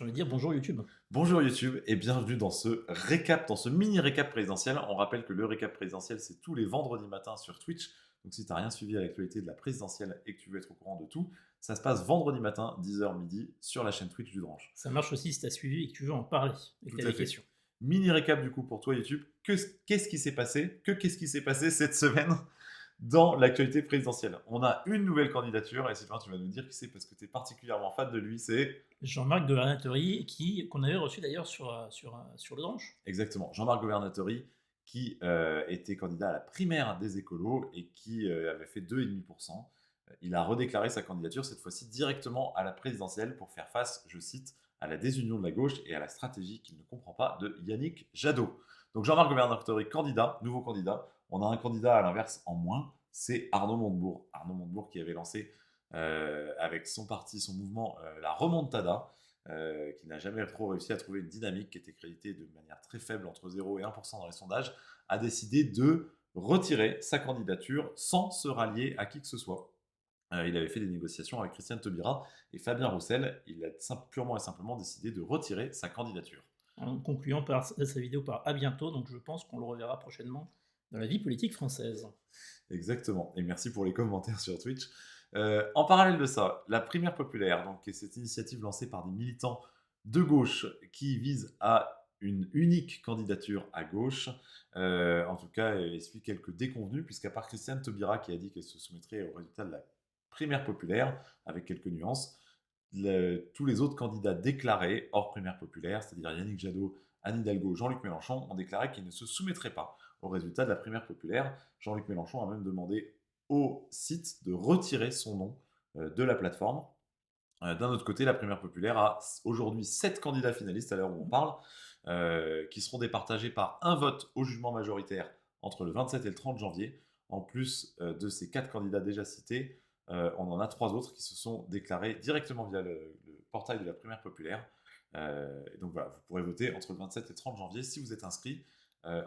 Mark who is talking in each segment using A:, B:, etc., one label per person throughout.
A: J'ai envie de dire bonjour YouTube.
B: Bonjour YouTube et bienvenue dans ce récap, dans ce mini récap présidentiel. On rappelle que le récap présidentiel, c'est tous les vendredis matins sur Twitch. Donc si tu n'as rien suivi à l'actualité de la présidentielle et que tu veux être au courant de tout, ça se passe vendredi matin, 10h midi, sur la chaîne Twitch du Drange.
A: Ça marche aussi si tu as suivi et que tu veux en parler et que
B: Tout
A: tu as
B: à
A: des
B: fait.
A: questions.
B: Mini récap du coup pour toi YouTube. Qu'est-ce qui s'est passé qu'est-ce qui s'est passé cette semaine dans l'actualité présidentielle? On a une nouvelle candidature et Sylvain, tu vas nous dire qui c'est parce que tu es particulièrement fan de lui, c'est...
A: Jean-Marc Governatori, qu'on avait reçu d'ailleurs sur le Dranche.
B: Exactement, Jean-Marc Governatori, qui était candidat à la primaire des écolos et qui avait fait 2,5%. Il a redéclaré sa candidature, cette fois-ci directement à la présidentielle, pour faire face, je cite, à la désunion de la gauche et à la stratégie qu'il ne comprend pas de Yannick Jadot. Donc Jean-Marc Governatori, candidat, nouveau candidat. On a un candidat à l'inverse en moins, c'est Arnaud Montebourg. Arnaud Montebourg qui avait lancé avec son parti, son mouvement, la Remontada, qui n'a jamais trop réussi à trouver une dynamique, qui était créditée de manière très faible, entre 0 et 1% dans les sondages, a décidé de retirer sa candidature sans se rallier à qui que ce soit. Il avait fait des négociations avec Christiane Taubira et Fabien Roussel. Il a purement et simplement décidé de retirer sa candidature.
A: En concluant par sa vidéo par à bientôt, donc je pense qu'on le reverra prochainement dans la vie politique française.
B: Exactement. Et merci pour les commentaires sur Twitch. En parallèle de ça, la primaire populaire, donc, est cette initiative lancée par des militants de gauche qui vise à une unique candidature à gauche. En tout cas, elle explique quelques déconvenus, puisqu'à part Christiane Taubira qui a dit qu'elle se soumettrait au résultat de la primaire populaire, avec quelques nuances, tous les autres candidats déclarés hors primaire populaire, c'est-à-dire Yannick Jadot, Anne Hidalgo, Jean-Luc Mélenchon, ont déclaré qu'ils ne se soumettraient pas au résultat de la primaire populaire. Jean-Luc Mélenchon a même demandé au site de retirer son nom de la plateforme. D'un autre côté, la primaire populaire a aujourd'hui 7 candidats finalistes à l'heure où on parle, qui seront départagés par un vote au jugement majoritaire entre le 27 et le 30 janvier. En plus de ces 4 candidats déjà cités, on en a 3 autres qui se sont déclarés directement via le portail de la primaire populaire. Et donc voilà, vous pourrez voter entre le 27 et le 30 janvier si vous êtes inscrit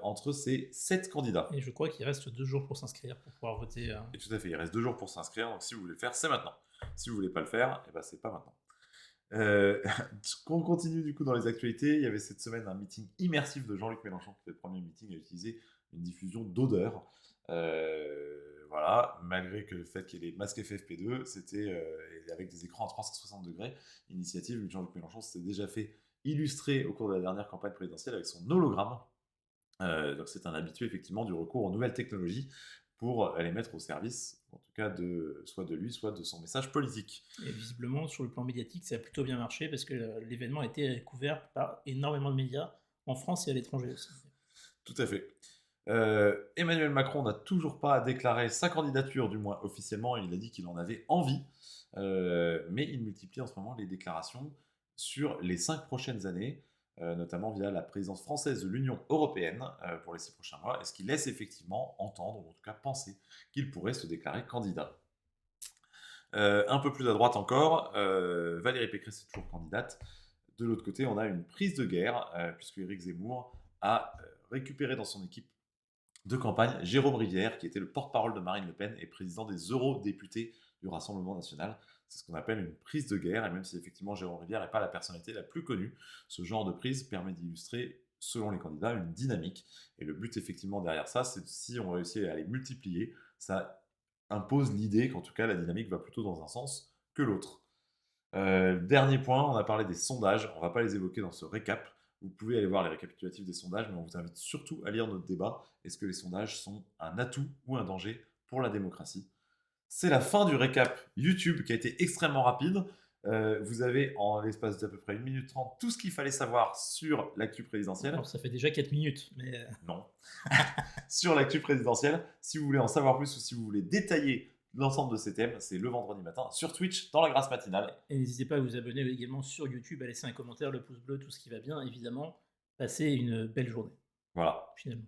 B: entre ces 7 candidats.
A: Et je crois qu'il reste 2 jours pour s'inscrire, pour pouvoir voter.
B: Et tout à fait, il reste 2 jours pour s'inscrire, donc si vous voulez le faire, c'est maintenant. Si vous voulez pas le faire, eh ben, c'est pas maintenant. On continue du coup dans les actualités. Il y avait cette semaine un meeting immersif de Jean-Luc Mélenchon, qui était le premier meeting à utiliser une diffusion d'odeur. Voilà, malgré que le fait qu'il y ait les masques FFP2, c'était avec des écrans à 360 degrés. Initiative, Jean-Luc Mélenchon s'était déjà fait illustrer au cours de la dernière campagne présidentielle avec son hologramme. Donc c'est un habitué effectivement du recours aux nouvelles technologies pour les mettre au service, en tout cas soit de lui, soit de son message politique.
A: Et visiblement, sur le plan médiatique, ça a plutôt bien marché parce que l'événement a été couvert par énormément de médias en France et à l'étranger aussi.
B: Tout à fait. Emmanuel Macron n'a toujours pas déclaré sa candidature, du moins officiellement. Il a dit qu'il en avait envie, mais il multiplie en ce moment les déclarations sur les 5 prochaines années, notamment via la présidence française de l'Union européenne pour les 6 prochains mois, et ce qui laisse effectivement entendre, ou en tout cas penser, qu'il pourrait se déclarer candidat. Un peu plus à droite encore, Valérie Pécresse est toujours candidate. De l'autre côté, on a une prise de guerre, puisque Éric Zemmour a récupéré dans son équipe de campagne Jérôme Rivière, qui était le porte-parole de Marine Le Pen et président des eurodéputés du Rassemblement national. C'est ce qu'on appelle une prise de guerre, et même si effectivement Jérôme Rivière n'est pas la personnalité la plus connue, ce genre de prise permet d'illustrer, selon les candidats, une dynamique. Et le but effectivement derrière ça, c'est si on réussit à les multiplier, ça impose l'idée qu'en tout cas la dynamique va plutôt dans un sens que l'autre. Dernier point, on a parlé des sondages, on ne va pas les évoquer dans ce récap. Vous pouvez aller voir les récapitulatifs des sondages, mais on vous invite surtout à lire notre débat. Est-ce que les sondages sont un atout ou un danger pour la démocratie? C'est la fin du récap YouTube qui a été extrêmement rapide. Vous avez en l'espace d'à peu près 1 minute 30 tout ce qu'il fallait savoir sur l'actu présidentielle.
A: Alors ça fait déjà 4 minutes, mais
B: Non. Sur l'actu présidentielle. Si vous voulez en savoir plus ou si vous voulez détailler l'ensemble de ces thèmes, c'est le vendredi matin sur Twitch dans la grâce matinale.
A: et n'hésitez pas à vous abonner également sur YouTube, à laisser un commentaire, le pouce bleu, tout ce qui va bien, évidemment. Passez une belle journée,
B: Voilà.
A: finalement.